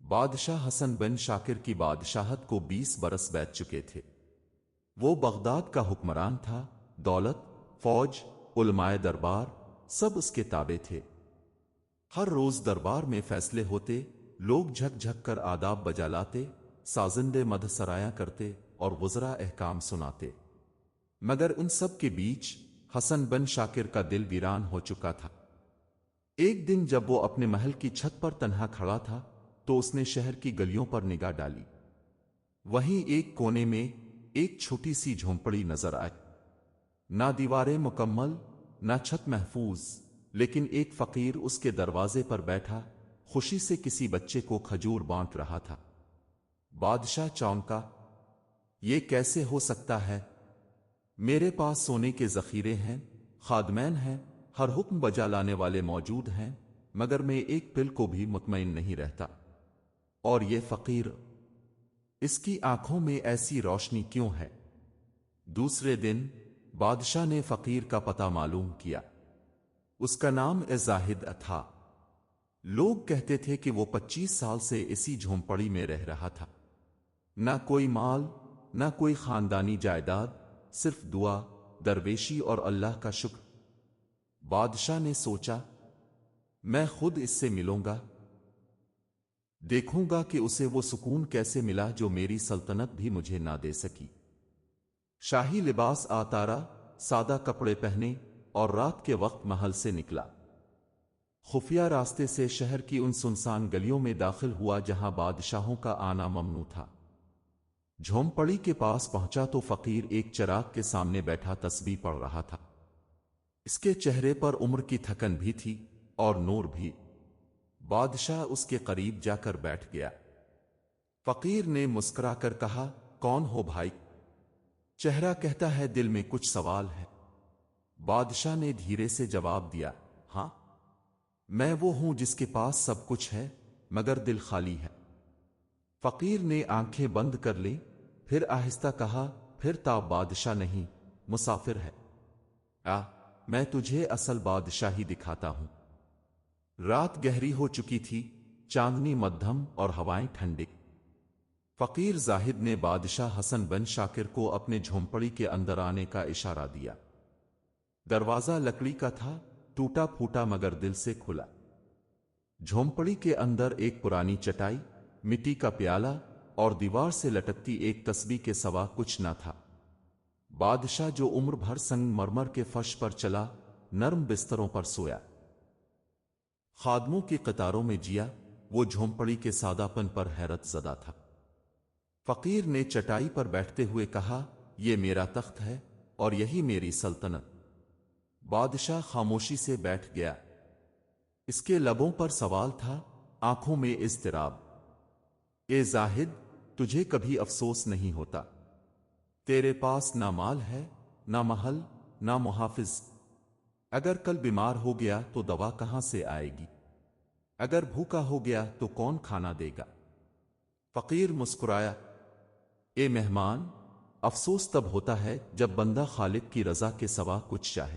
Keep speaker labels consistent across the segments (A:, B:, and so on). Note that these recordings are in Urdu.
A: بادشاہ حسن بن شاکر کی بادشاہت کو 20 برس بیت چکے تھے۔ وہ بغداد کا حکمران تھا۔ دولت، فوج، علماء دربار سب اس کے تابع تھے۔ ہر روز دربار میں فیصلے ہوتے، لوگ جھک جھک کر آداب بجا لاتے، سازندے مدح سرایاں کرتے اور وزراء احکام سناتے۔ مگر ان سب کے بیچ حسن بن شاکر کا دل ویران ہو چکا تھا۔ ایک دن جب وہ اپنے محل کی چھت پر تنہا کھڑا تھا تو اس نے شہر کی گلیوں پر نگاہ ڈالی۔ وہیں ایک کونے میں ایک چھوٹی سی جھونپڑی نظر آئی۔ نہ دیواریں مکمل، نہ چھت محفوظ، لیکن ایک فقیر اس کے دروازے پر بیٹھا خوشی سے کسی بچے کو کھجور بانٹ رہا تھا۔ بادشاہ چونکا، یہ کیسے ہو سکتا ہے؟ میرے پاس سونے کے ذخیرے ہیں، خادمین ہیں، ہر حکم بجا لانے والے موجود ہیں، مگر میں ایک پل کو بھی مطمئن نہیں رہتا۔ اور یہ فقیر، اس کی آنکھوں میں ایسی روشنی کیوں ہے؟ دوسرے دن بادشاہ نے فقیر کا پتہ معلوم کیا۔ اس کا نام زاہد تھا۔ لوگ کہتے تھے کہ وہ 25 سال سے اسی جھونپڑی میں رہ رہا تھا۔ نہ کوئی مال، نہ کوئی خاندانی جائیداد، صرف دعا، درویشی اور اللہ کا شکر۔ بادشاہ نے سوچا، میں خود اس سے ملوں گا، دیکھوں گا کہ اسے وہ سکون کیسے ملا جو میری سلطنت بھی مجھے نہ دے سکی۔ شاہی لباس اتارا، سادہ کپڑے پہنے اور رات کے وقت محل سے نکلا۔ خفیہ راستے سے شہر کی ان سنسان گلیوں میں داخل ہوا جہاں بادشاہوں کا آنا ممنوع تھا۔ جھونپڑی کے پاس پہنچا تو فقیر ایک چراغ کے سامنے بیٹھا تسبیح پڑھ رہا تھا۔ اس کے چہرے پر عمر کی تھکن بھی تھی اور نور بھی۔ بادشاہ اس کے قریب جا کر بیٹھ گیا۔ فقیر نے مسکرا کر کہا، کون ہو بھائی؟ چہرہ کہتا ہے دل میں کچھ سوال ہے۔ بادشاہ نے دھیرے سے جواب دیا، ہاں، میں وہ ہوں جس کے پاس سب کچھ ہے مگر دل خالی ہے۔ فقیر نے آنکھیں بند کر لی، پھر آہستہ کہا، پھر تاب بادشاہ نہیں، مسافر ہے۔ میں تجھے اصل بادشاہی دکھاتا ہوں۔ رات گہری ہو چکی تھی، چاندنی مدھم اور ہوائیں ٹھنڈی۔ فقیر زاہد نے بادشاہ حسن بن شاکر کو اپنے جھونپڑی کے اندر آنے کا اشارہ دیا۔ دروازہ لکڑی کا تھا، ٹوٹا پھوٹا مگر دل سے کھلا۔ جھونپڑی کے اندر ایک پرانی چٹائی، مٹی کا پیالہ اور دیوار سے لٹکتی ایک تسبیح کے سوا کچھ نہ تھا۔ بادشاہ جو عمر بھر سنگ مرمر کے فرش پر چلا، نرم بستروں پر سویا، خادموں کی قطاروں میں جیا، وہ جھونپڑی کے سادہ پن پر حیرت زدہ تھا۔ فقیر نے چٹائی پر بیٹھتے ہوئے کہا، یہ میرا تخت ہے اور یہی میری سلطنت۔ بادشاہ خاموشی سے بیٹھ گیا۔ اس کے لبوں پر سوال تھا، آنکھوں میں اضطراب۔ اے زاہد، تجھے کبھی افسوس نہیں ہوتا؟ تیرے پاس نہ مال ہے، نہ محل، نہ محافظ۔ اگر کل بیمار ہو گیا تو دوا کہاں سے آئے گی؟ اگر بھوکا ہو گیا تو کون کھانا دے گا؟ فقیر مسکرایا، اے مہمان، افسوس تب ہوتا ہے جب بندہ خالق کی رضا کے سوا کچھ چاہے۔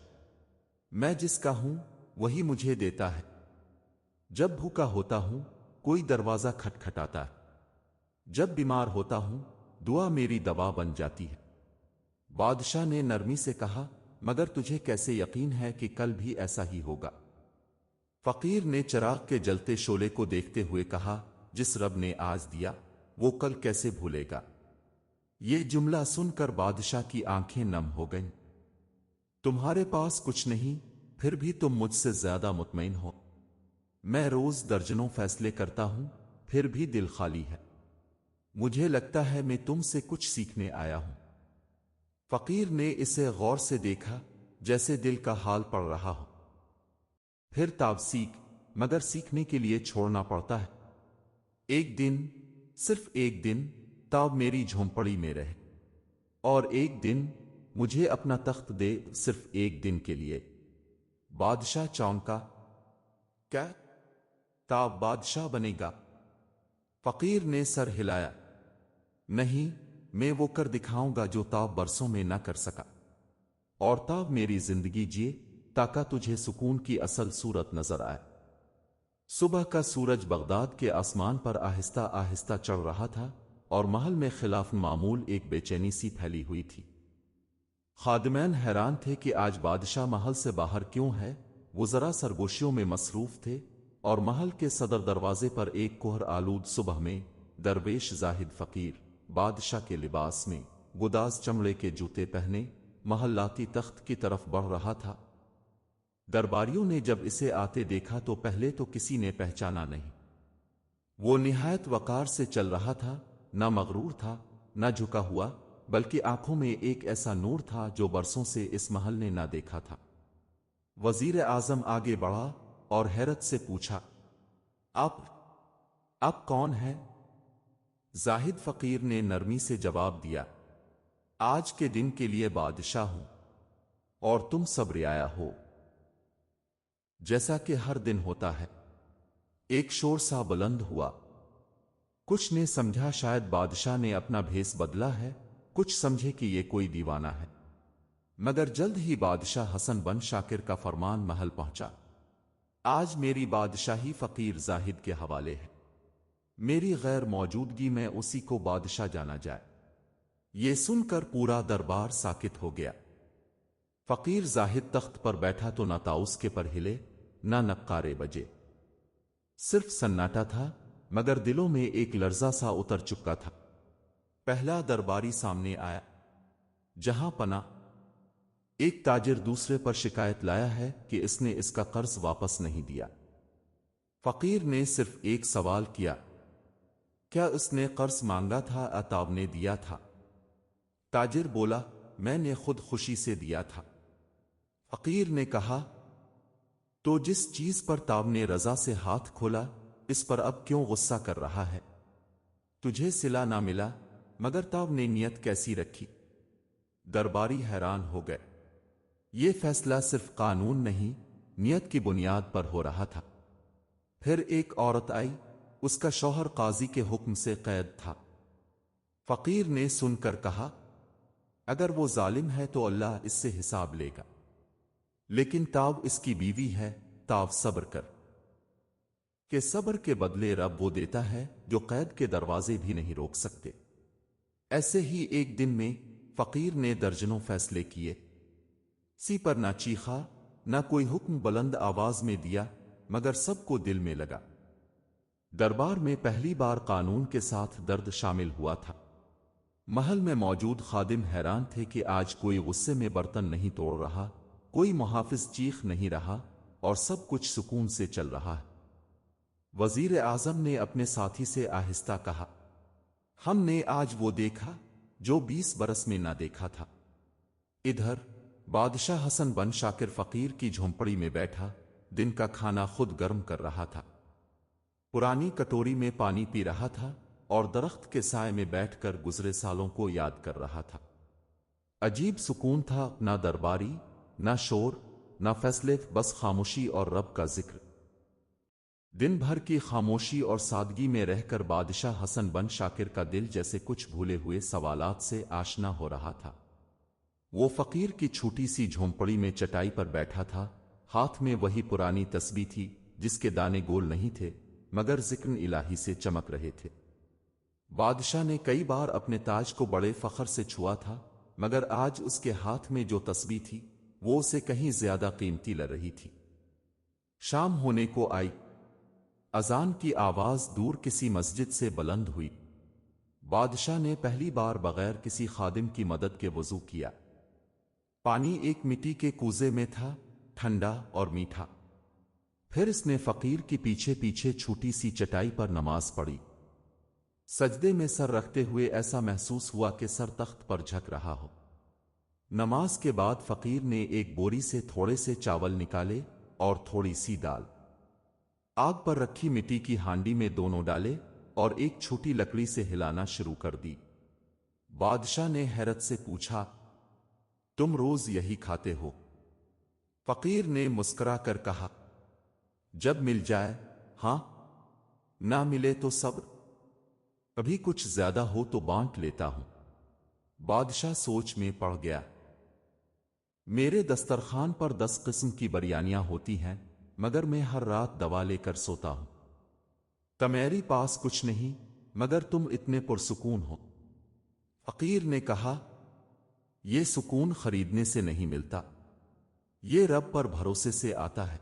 A: میں جس کا ہوں وہی مجھے دیتا ہے۔ جب بھوکا ہوتا ہوں کوئی دروازہ کھٹکھٹاتا ہے، جب بیمار ہوتا ہوں دعا میری دوا بن جاتی ہے۔ بادشاہ نے نرمی سے کہا، مگر تجھے کیسے یقین ہے کہ کل بھی ایسا ہی ہوگا؟ فقیر نے چراغ کے جلتے شعلے کو دیکھتے ہوئے کہا، جس رب نے آج دیا وہ کل کیسے بھولے گا؟ یہ جملہ سن کر بادشاہ کی آنکھیں نم ہو گئیں۔ تمہارے پاس کچھ نہیں، پھر بھی تم مجھ سے زیادہ مطمئن ہو۔ میں روز درجنوں فیصلے کرتا ہوں، پھر بھی دل خالی ہے۔ مجھے لگتا ہے میں تم سے کچھ سیکھنے آیا ہوں۔ فقیر نے اسے غور سے دیکھا، جیسے دل کا حال پڑھ رہا ہو۔ پھر تاب سیکھ، مگر سیکھنے کے لیے چھوڑنا پڑتا ہے۔ ایک دن، صرف ایک دن تاب میری جھونپڑی میں رہ، اور ایک دن مجھے اپنا تخت دے، صرف ایک دن کے لیے۔ بادشاہ چونکا، کیا تاب بادشاہ بنے گا؟ فقیر نے سر ہلایا، نہیں، میں وہ کر دکھاؤں گا جو تاب برسوں میں نہ کر سکا، اور تاب میری زندگی جیے تاکہ تجھے سکون کی اصل صورت نظر آئے۔ صبح کا سورج بغداد کے آسمان پر آہستہ آہستہ چڑھ رہا تھا اور محل میں خلاف معمول ایک بے چینی سی پھیلی ہوئی تھی۔ خادمین حیران تھے کہ آج بادشاہ محل سے باہر کیوں ہے۔ وہ ذرا سرگوشیوں میں مصروف تھے اور محل کے صدر دروازے پر ایک کوہر آلود صبح میں درویش زاہد فقیر بادشاہ کے لباس میں گداز چمڑے کے جوتے پہنے محلاتی تخت کی طرف بڑھ رہا تھا۔ درباریوں نے جب اسے آتے دیکھا تو پہلے تو کسی نے پہچانا نہیں۔ وہ نہایت وقار سے چل رہا تھا، نہ مغرور تھا نہ جھکا ہوا، بلکہ آنکھوں میں ایک ایسا نور تھا جو برسوں سے اس محل نے نہ دیکھا تھا۔ وزیر اعظم آگے بڑھا اور حیرت سے پوچھا، آپ کون ہیں؟ زاہد فقیر نے نرمی سے جواب دیا، آج کے دن کے لیے بادشاہ ہوں اور تم سب رعایا ہو، جیسا کہ ہر دن ہوتا ہے۔ ایک شور سا بلند ہوا۔ کچھ نے سمجھا شاید بادشاہ نے اپنا بھیس بدلا ہے، کچھ سمجھے کہ یہ کوئی دیوانہ ہے، مگر جلد ہی بادشاہ حسن بن شاکر کا فرمان محل پہنچا، آج میری بادشاہی فقیر زاہد کے حوالے ہے، میری غیر موجودگی میں اسی کو بادشاہ جانا جائے۔ یہ سن کر پورا دربار ساکت ہو گیا۔ فقیر زاہد تخت پر بیٹھا تو نہ طاؤس کے پر ہلے نہ نقارے بجے، صرف سناٹا تھا، مگر دلوں میں ایک لرزہ سا اتر چکا تھا۔ پہلا درباری سامنے آیا، جہاں پناہ ایک تاجر دوسرے پر شکایت لایا ہے کہ اس نے اس کا قرض واپس نہیں دیا۔ فقیر نے صرف ایک سوال کیا، کیا اس نے قرض مانگا تھا یا تاب نے دیا تھا؟ تاجر بولا، میں نے خود خوشی سے دیا تھا۔ فقیر نے کہا، تو جس چیز پر تاب نے رضا سے ہاتھ کھولا، اس پر اب کیوں غصہ کر رہا ہے؟ تجھے صلہ نہ ملا مگر تاب نے نیت کیسی رکھی؟ درباری حیران ہو گئے۔ یہ فیصلہ صرف قانون نہیں، نیت کی بنیاد پر ہو رہا تھا۔ پھر ایک عورت آئی، اس کا شوہر قاضی کے حکم سے قید تھا۔ فقیر نے سن کر کہا، اگر وہ ظالم ہے تو اللہ اس سے حساب لے گا، لیکن تاب اس کی بیوی ہے، تاب صبر کر، کہ صبر کے بدلے رب وہ دیتا ہے جو قید کے دروازے بھی نہیں روک سکتے۔ ایسے ہی ایک دن میں فقیر نے درجنوں فیصلے کیے، سی پر نہ چیخا نہ کوئی حکم بلند آواز میں دیا، مگر سب کو دل میں لگا۔ دربار میں پہلی بار قانون کے ساتھ درد شامل ہوا تھا۔ محل میں موجود خادم حیران تھے کہ آج کوئی غصے میں برتن نہیں توڑ رہا، کوئی محافظ چیخ نہیں رہا، اور سب کچھ سکون سے چل رہا ہے۔ وزیر اعظم نے اپنے ساتھی سے آہستہ کہا، ہم نے آج وہ دیکھا جو 20 برس میں نہ دیکھا تھا۔ ادھر بادشاہ حسن بن شاکر فقیر کی جھونپڑی میں بیٹھا، دن کا کھانا خود گرم کر رہا تھا، پرانی کٹوری میں پانی پی رہا تھا اور درخت کے سائے میں بیٹھ کر گزرے سالوں کو یاد کر رہا تھا۔ عجیب سکون تھا، نہ درباری، نہ شور، نہ فیصلے، بس خاموشی اور رب کا ذکر۔ دن بھر کی خاموشی اور سادگی میں رہ کر بادشاہ حسن بن شاکر کا دل جیسے کچھ بھولے ہوئے سوالات سے آشنا ہو رہا تھا۔ وہ فقیر کی چھوٹی سی جھونپڑی میں چٹائی پر بیٹھا تھا، ہاتھ میں وہی پرانی تسبیح تھی جس کے دانے گول نہیں تھے مگر ذکر الہی سے چمک رہے تھے۔ بادشاہ نے کئی بار اپنے تاج کو بڑے فخر سے چھوا تھا، مگر آج اس کے ہاتھ میں جو تسبیح تھی وہ اسے کہیں زیادہ قیمتی لگ رہی تھی۔ شام ہونے کو آئی، اذان کی آواز دور کسی مسجد سے بلند ہوئی۔ بادشاہ نے پہلی بار بغیر کسی خادم کی مدد کے وضو کیا۔ پانی ایک مٹی کے کوزے میں تھا، ٹھنڈا اور میٹھا۔ پھر اس نے فقیر کی پیچھے پیچھے چھوٹی سی چٹائی پر نماز پڑھی۔ سجدے میں سر رکھتے ہوئے ایسا محسوس ہوا کہ سر تخت پر جھک رہا ہو۔ نماز کے بعد فقیر نے ایک بوری سے تھوڑے سے چاول نکالے اور تھوڑی سی دال آگ پر رکھی مٹی کی ہانڈی میں دونوں ڈالے اور ایک چھوٹی لکڑی سے ہلانا شروع کر دی۔ بادشاہ نے حیرت سے پوچھا، تم روز یہی کھاتے ہو؟ فقیر نے مسکرا کر کہا، جب مل جائے ہاں، نہ ملے تو صبر، کبھی کچھ زیادہ ہو تو بانٹ لیتا ہوں۔ بادشاہ سوچ میں پڑ گیا۔ میرے دسترخوان پر 10 قسم کی بریانیاں ہوتی ہیں، مگر میں ہر رات دوا لے کر سوتا ہوں۔ تمہاری پاس کچھ نہیں مگر تم اتنے پرسکون ہو۔ فقیر نے کہا، یہ سکون خریدنے سے نہیں ملتا، یہ رب پر بھروسے سے آتا ہے۔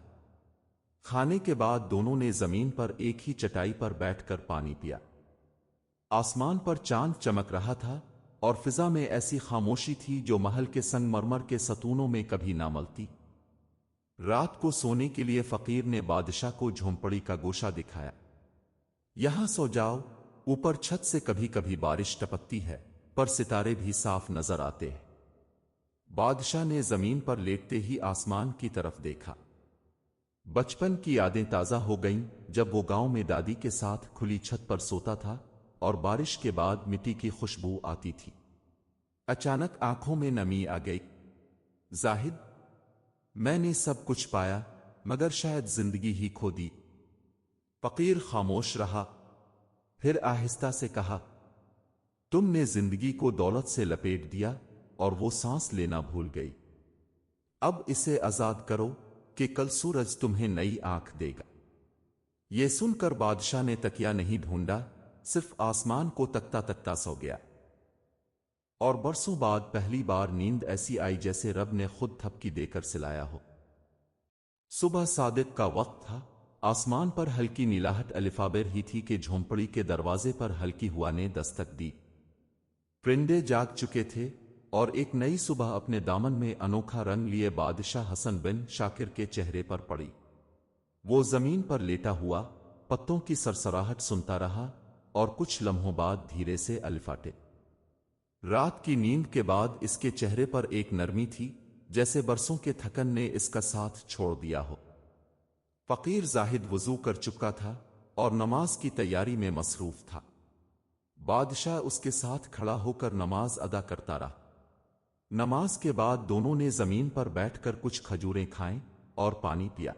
A: کھانے کے بعد دونوں نے زمین پر ایک ہی چٹائی پر بیٹھ کر پانی پیا۔ آسمان پر چاند چمک رہا تھا اور فضا میں ایسی خاموشی تھی جو محل کے سنگ مرمر کے ستونوں میں کبھی نہ ملتی۔ رات کو سونے کے لیے فقیر نے بادشاہ کو جھونپڑی کا گوشہ دکھایا۔ یہاں سو جاؤ، اوپر چھت سے کبھی کبھی بارش ٹپکتی ہے پر ستارے بھی صاف نظر آتے ہیں۔ بادشاہ نے زمین پر لیٹتے ہی آسمان کی طرف دیکھا۔ بچپن کی یادیں تازہ ہو گئیں جب وہ گاؤں میں دادی کے ساتھ کھلی چھت پر سوتا تھا اور بارش کے بعد مٹی کی خوشبو آتی تھی۔ اچانک آنکھوں میں نمی آ گئی۔ زاہد، میں نے سب کچھ پایا مگر شاید زندگی ہی کھو دی۔ فقیر خاموش رہا، پھر آہستہ سے کہا، تم نے زندگی کو دولت سے لپیٹ دیا اور وہ سانس لینا بھول گئی۔ اب اسے آزاد کرو کہ کل سورج تمہیں نئی آنکھ دے گا۔ یہ سن کر بادشاہ نے تکیا نہیں ڈھونڈا، صرف آسمان کو تکتا تکتا سو گیا۔ اور برسوں بعد پہلی بار نیند ایسی آئی جیسے رب نے خود تھپکی دے کر سلایا ہو۔ صبح صادق کا وقت تھا، آسمان پر ہلکی نیلاہٹ الفابر ہی تھی کہ جھونپڑی کے دروازے پر ہلکی ہوا نے دستک دی۔ پرندے جاگ چکے تھے اور ایک نئی صبح اپنے دامن میں انوکھا رنگ لیے بادشاہ حسن بن شاکر کے چہرے پر پڑی۔ وہ زمین پر لیٹا ہوا پتوں کی سرسراہٹ سنتا رہا اور کچھ لمحوں بعد دھیرے سے الفاٹے۔ رات کی نیند کے بعد اس کے چہرے پر ایک نرمی تھی جیسے برسوں کے تھکن نے اس کا ساتھ چھوڑ دیا ہو۔ فقیر زاہد وضو کر چکا تھا اور نماز کی تیاری میں مصروف تھا۔ بادشاہ اس کے ساتھ کھڑا ہو کر نماز ادا کرتا رہا۔ نماز کے بعد دونوں نے زمین پر بیٹھ کر کچھ کھجوریں کھائیں اور پانی پیا۔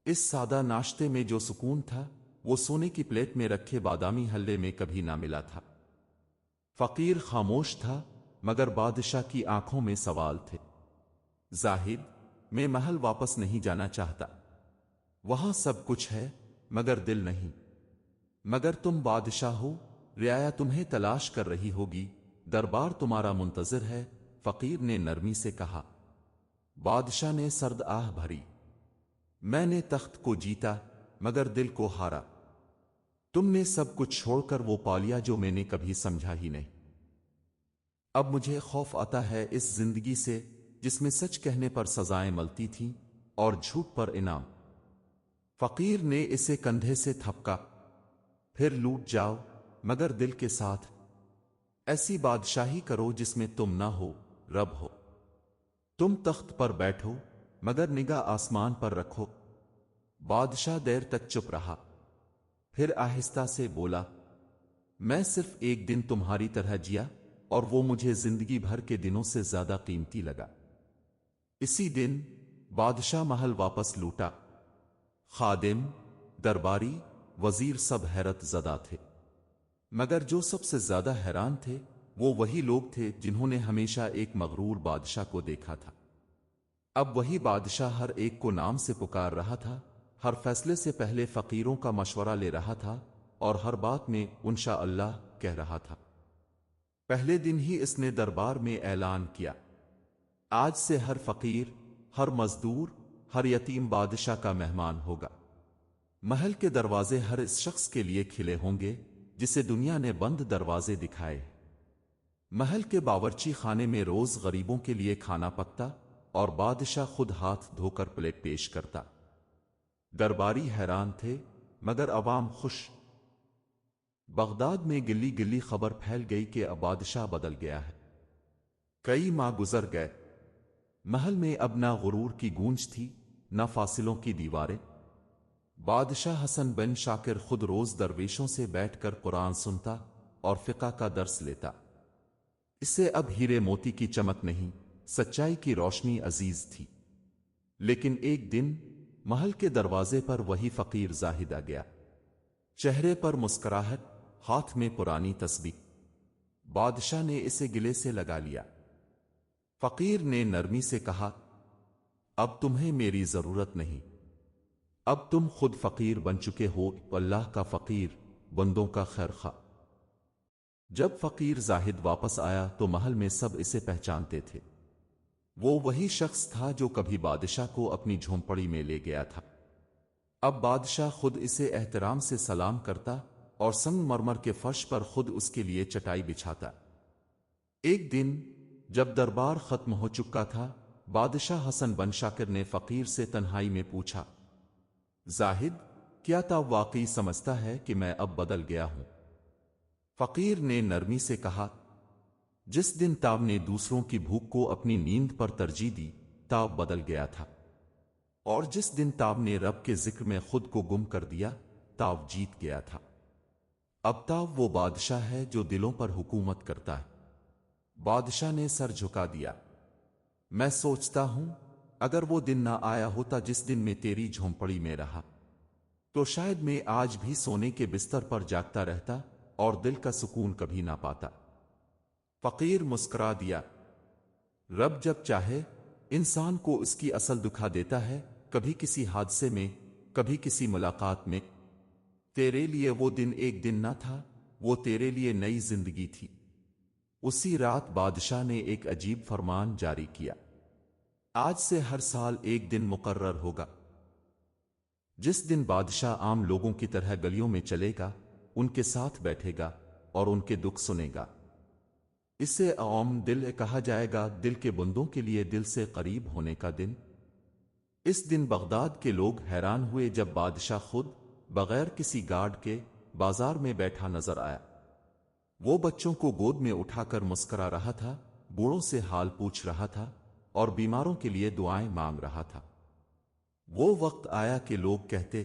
A: اس سادہ ناشتے میں جو سکون تھا وہ سونے کی پلیٹ میں رکھے بادامی حلے میں کبھی نہ ملا تھا۔ فقیر خاموش تھا مگر بادشاہ کی آنکھوں میں سوال تھے۔ زاہد، میں محل واپس نہیں جانا چاہتا، وہاں سب کچھ ہے مگر دل نہیں۔ مگر تم بادشاہ ہو، رعایا تمہیں تلاش کر رہی ہوگی، دربار تمہارا منتظر ہے، فقیر نے نرمی سے کہا۔ بادشاہ نے سرد آہ بھری، میں نے تخت کو جیتا مگر دل کو ہارا۔ تم نے سب کچھ چھوڑ کر وہ پا لیا جو میں نے کبھی سمجھا ہی نہیں۔ اب مجھے خوف آتا ہے اس زندگی سے جس میں سچ کہنے پر سزائیں ملتی تھیں اور جھوٹ پر انعام۔ فقیر نے اسے کندھے سے تھپکا، پھر لوٹ جاؤ مگر دل کے ساتھ، ایسی بادشاہی کرو جس میں تم نہ ہو، رب ہو۔ تم تخت پر بیٹھو مگر نگاہ آسمان پر رکھو۔ بادشاہ دیر تک چپ رہا، پھر آہستہ سے بولا، میں صرف ایک دن تمہاری طرح جیا اور وہ مجھے زندگی بھر کے دنوں سے زیادہ قیمتی لگا۔ اسی دن بادشاہ محل واپس لوٹا۔ خادم، درباری، وزیر سب حیرت زدہ تھے، مگر جو سب سے زیادہ حیران تھے وہ وہی لوگ تھے جنہوں نے ہمیشہ ایک مغرور بادشاہ کو دیکھا تھا۔ اب وہی بادشاہ ہر ایک کو نام سے پکار رہا تھا، ہر فیصلے سے پہلے فقیروں کا مشورہ لے رہا تھا اور ہر بات میں انشاء اللہ کہہ رہا تھا۔ پہلے دن ہی اس نے دربار میں اعلان کیا، آج سے ہر فقیر، ہر مزدور، ہر یتیم بادشاہ کا مہمان ہوگا۔ محل کے دروازے ہر اس شخص کے لیے کھلے ہوں گے جسے دنیا نے بند دروازے دکھائے۔ محل کے باورچی خانے میں روز غریبوں کے لیے کھانا پکتا اور بادشاہ خود ہاتھ دھو کر پلیٹ پیش کرتا۔ درباری حیران تھے مگر عوام خوش۔ بغداد میں گلی گلی خبر پھیل گئی کہ اب بادشاہ بدل گیا ہے۔ کئی ماہ گزر گئے، محل میں اب نہ غرور کی گونج تھی نہ فاصلوں کی دیواریں۔ بادشاہ حسن بن شاکر خود روز درویشوں سے بیٹھ کر قرآن سنتا اور فقہ کا درس لیتا۔ اسے اب ہیرے موتی کی چمک نہیں، سچائی کی روشنی عزیز تھی۔ لیکن ایک دن محل کے دروازے پر وہی فقیر زاہد آ گیا، چہرے پر مسکراہٹ، ہاتھ میں پرانی تسبیح۔ بادشاہ نے اسے گلے سے لگا لیا۔ فقیر نے نرمی سے کہا، اب تمہیں میری ضرورت نہیں، اب تم خود فقیر بن چکے ہو، اللہ کا فقیر، بندوں کا خیر خواہ۔ جب فقیر زاہد واپس آیا تو محل میں سب اسے پہچانتے تھے۔ وہ وہی شخص تھا جو کبھی بادشاہ کو اپنی جھونپڑی میں لے گیا تھا۔ اب بادشاہ خود اسے احترام سے سلام کرتا اور سنگ مرمر کے فرش پر خود اس کے لیے چٹائی بچھاتا۔ ایک دن جب دربار ختم ہو چکا تھا، بادشاہ حسن بن شاکر نے فقیر سے تنہائی میں پوچھا، زاہد، کیا تو واقعی سمجھتا ہے کہ میں اب بدل گیا ہوں؟ فقیر نے نرمی سے کہا، جس دن تاب نے دوسروں کی بھوک کو اپنی نیند پر ترجیح دی، تاب بدل گیا تھا، اور جس دن تاب نے رب کے ذکر میں خود کو گم کر دیا، تاب جیت گیا تھا۔ اب تاب وہ بادشاہ ہے جو دلوں پر حکومت کرتا ہے۔ بادشاہ نے سر جھکا دیا۔ میں سوچتا ہوں اگر وہ دن نہ آیا ہوتا جس دن میں تیری جھونپڑی میں رہا، تو شاید میں آج بھی سونے کے بستر پر جاگتا رہتا اور دل کا سکون کبھی نہ پاتا۔ فقیر مسکرا دیا، رب جب چاہے انسان کو اس کی اصل دکھا دیتا ہے، کبھی کسی حادثے میں، کبھی کسی ملاقات میں۔ تیرے لیے وہ دن ایک دن نہ تھا، وہ تیرے لیے نئی زندگی تھی۔ اسی رات بادشاہ نے ایک عجیب فرمان جاری کیا، آج سے ہر سال ایک دن مقرر ہوگا جس دن بادشاہ عام لوگوں کی طرح گلیوں میں چلے گا، ان کے ساتھ بیٹھے گا اور ان کے دکھ سنے گا۔ اسے عوام دل کہا جائے گا، دل کے بندوں کے لیے دل سے قریب ہونے کا دن۔ اس دن بغداد کے لوگ حیران ہوئے جب بادشاہ خود بغیر کسی گارڈ کے بازار میں بیٹھا نظر آیا۔ وہ بچوں کو گود میں اٹھا کر مسکرا رہا تھا، بوڑھوں سے حال پوچھ رہا تھا اور بیماروں کے لیے دعائیں مانگ رہا تھا۔ وہ وقت آیا کہ لوگ کہتے،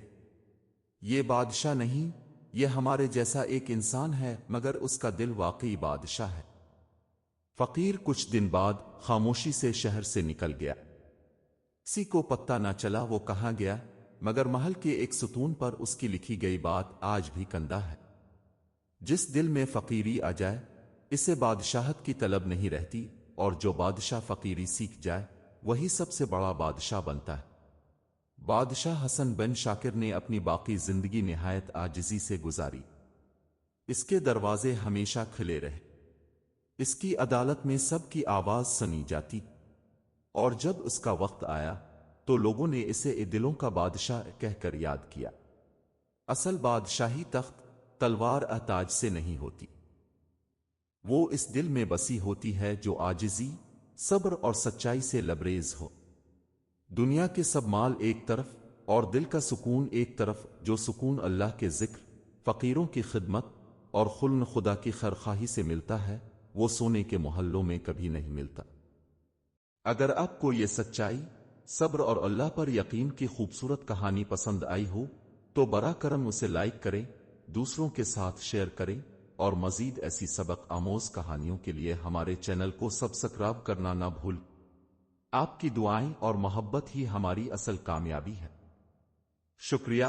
A: یہ بادشاہ نہیں، یہ ہمارے جیسا ایک انسان ہے، مگر اس کا دل واقعی بادشاہ ہے۔ فقیر کچھ دن بعد خاموشی سے شہر سے نکل گیا۔ کسی کو پتہ نہ چلا وہ کہاں گیا، مگر محل کے ایک ستون پر اس کی لکھی گئی بات آج بھی کندہ ہے، جس دل میں فقیری آ جائے اسے بادشاہت کی طلب نہیں رہتی، اور جو بادشاہ فقیری سیکھ جائے وہی سب سے بڑا بادشاہ بنتا ہے۔ بادشاہ حسن بن شاکر نے اپنی باقی زندگی نہایت عاجزی سے گزاری۔ اس کے دروازے ہمیشہ کھلے رہے، اس کی عدالت میں سب کی آواز سنی جاتی، اور جب اس کا وقت آیا تو لوگوں نے اسے دلوں کا بادشاہ کہہ کر یاد کیا۔ اصل بادشاہی تخت تلوار تاج سے نہیں ہوتی، وہ اس دل میں بسی ہوتی ہے جو عاجزی، صبر اور سچائی سے لبریز ہو۔ دنیا کے سب مال ایک طرف اور دل کا سکون ایک طرف، جو سکون اللہ کے ذکر، فقیروں کی خدمت اور خدا کی خیرخواہی سے ملتا ہے، وہ سونے کے محلوں میں کبھی نہیں ملتا۔ اگر آپ کو یہ سچائی، صبر اور اللہ پر یقین کی خوبصورت کہانی پسند آئی ہو تو براہ کرم اسے لائک کریں، دوسروں کے ساتھ شیئر کریں، اور مزید ایسی سبق آموز کہانیوں کے لیے ہمارے چینل کو سبسکرائب کرنا نہ بھول۔ آپ کی دعائیں اور محبت ہی ہماری اصل کامیابی ہے۔ شکریہ۔